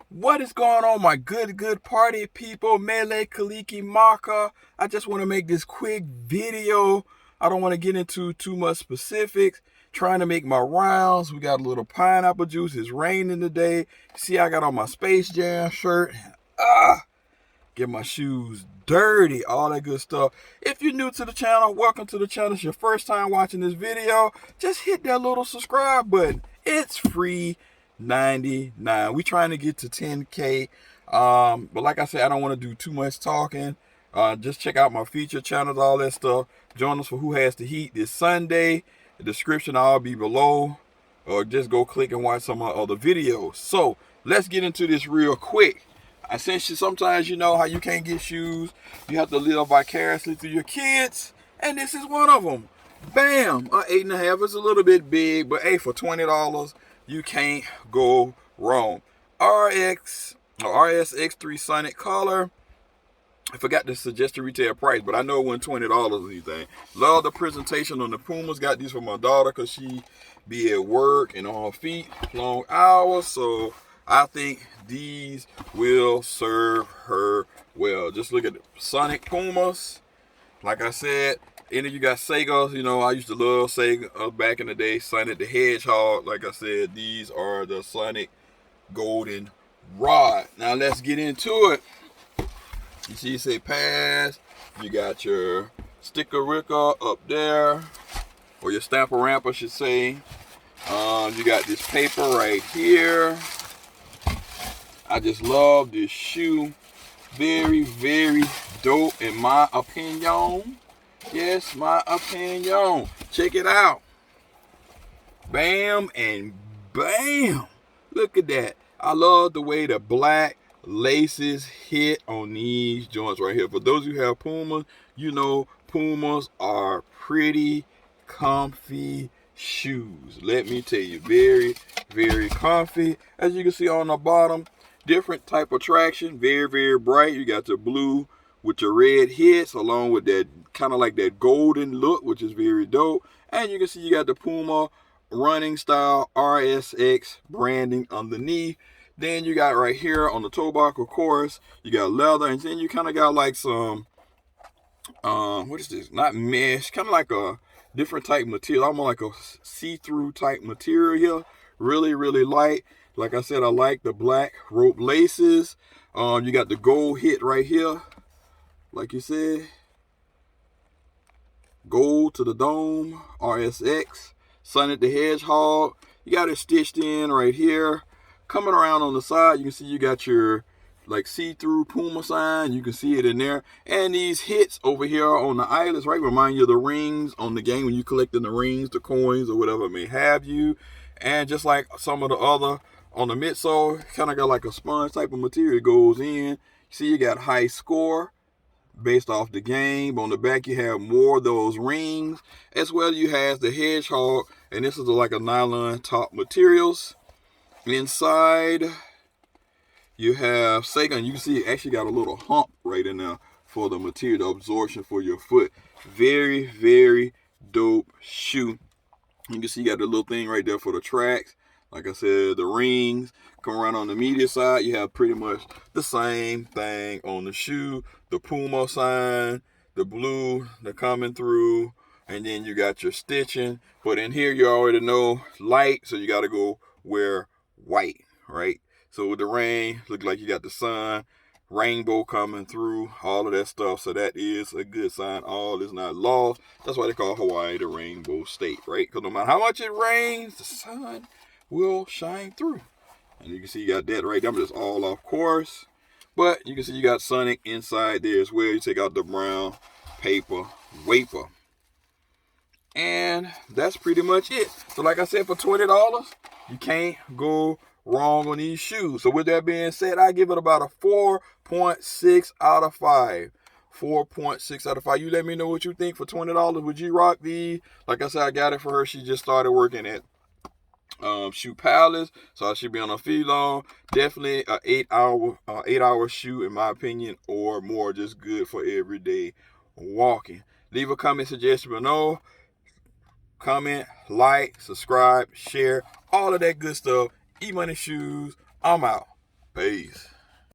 What is going on, my good party people? Mele Kaliki Maka. I just want to make this quick video. I don't want to get into too much specifics. Trying to make my rounds. We got a little pineapple juice. It's raining today. See, I got on my Space Jam shirt. Get my shoes dirty, all that good stuff. If you're new to the channel, welcome to the channel. It's your first time watching this video, just hit that little subscribe button. It's free, 99. We trying to get to 10K. But like I said, I don't want to do too much talking. Just check out my feature channels, all that stuff. Join us for Who Has the Heat this Sunday. The description all be below, or just go click and watch some of my other videos. So let's get into this real quick. Essentially, sometimes you know how you can't get shoes. You have to live vicariously through your kids. And this is one of them. Bam! 8.5. It's a little bit big, but hey, for $20, you can't go wrong. RS-X3 Sonic color. I forgot to suggest the retail price, but I know it wasn't $20 or anything. Love the presentation on the Pumas. Got these for my daughter because she be at work and on her feet long hours. So I think these will serve her well. Just look at the Sonic Pumas. Like I said, any of you got Segas, you know, I used to love Sega back in the day. Sonic the Hedgehog. Like I said, these are the Sonic Golden Rod. Now let's get into it. You see, you say pass. You got your sticker ricker up there, or your stamper ramp, I should say. You got this paper right here. I just love this shoe. Very dope in my opinion. Yes, my opinion. Check it out. Bam and bam. Look at that. I love the way the black laces hit on these joints right here. For those who have Pumas, you know Pumas are pretty comfy shoes. Let me tell you, very comfy. As you can see on the bottom, different type of traction, very bright. You got the blue with your red hits along with that kind of like that golden look, which is very dope. And you can see you got the Puma running style RS-X branding underneath. Then you got right here on the toe box, of course, you got leather, and then you kind of got like some what is this? Not mesh, kind of like a different type material, almost like a see-through type material here. Really light. Like I said, I like the black rope laces. You got the gold hit right here. Like you said, gold to the dome, RS-X, Sonic the Hedgehog. You got it stitched in right here. Coming around on the side, you can see you got your like see-through Puma sign. You can see it in there. And these hits over here on the eyelets, right, remind you of the rings on the game when you collecting the rings, the coins, or whatever it may have you. And just like some of the other on the midsole, kind of got like a sponge type of material goes in. See, you got high score based off the game. On the back, you have more of those rings. As well, you have the Hedgehog, and this is like a nylon top materials. Inside, you have Sega, and you can see it actually got a little hump right in there for the material, the absorption for your foot. Very dope shoe. You can see you got the little thing right there for the tracks. Like I said, the rings. Come around on the media side, you have pretty much the same thing on the shoe. The Puma sign, the blue, the coming through, and then you got your stitching. But in here, you already know light, so you got to go wear white, right? So with the rain, look like you got the sun, rainbow coming through, all of that stuff. So that is a good sign. All is not lost. That's why they call Hawaii the rainbow state, right? Because no matter how much it rains, the sun will shine through. And you can see you got that right there. I'm just all off course. But you can see you got Sonic inside there as well. You take out the brown paper wafer. And that's pretty much it. So like I said, for $20, you can't go wrong on these shoes. So with that being said, I give it about a 4.6 out of 5. 4.6 out of 5. You let me know what you think. For $20, would you rock these? Like I said, I got it for her. She just started working at Shoe Palace, so I should be on her feet long. Definitely a 8-hour shoe in my opinion, or more. Just good for everyday walking. Leave a comment suggestion below. Comment, like, subscribe, share, all of that good stuff. Emoneyshoes. I'm out. Peace.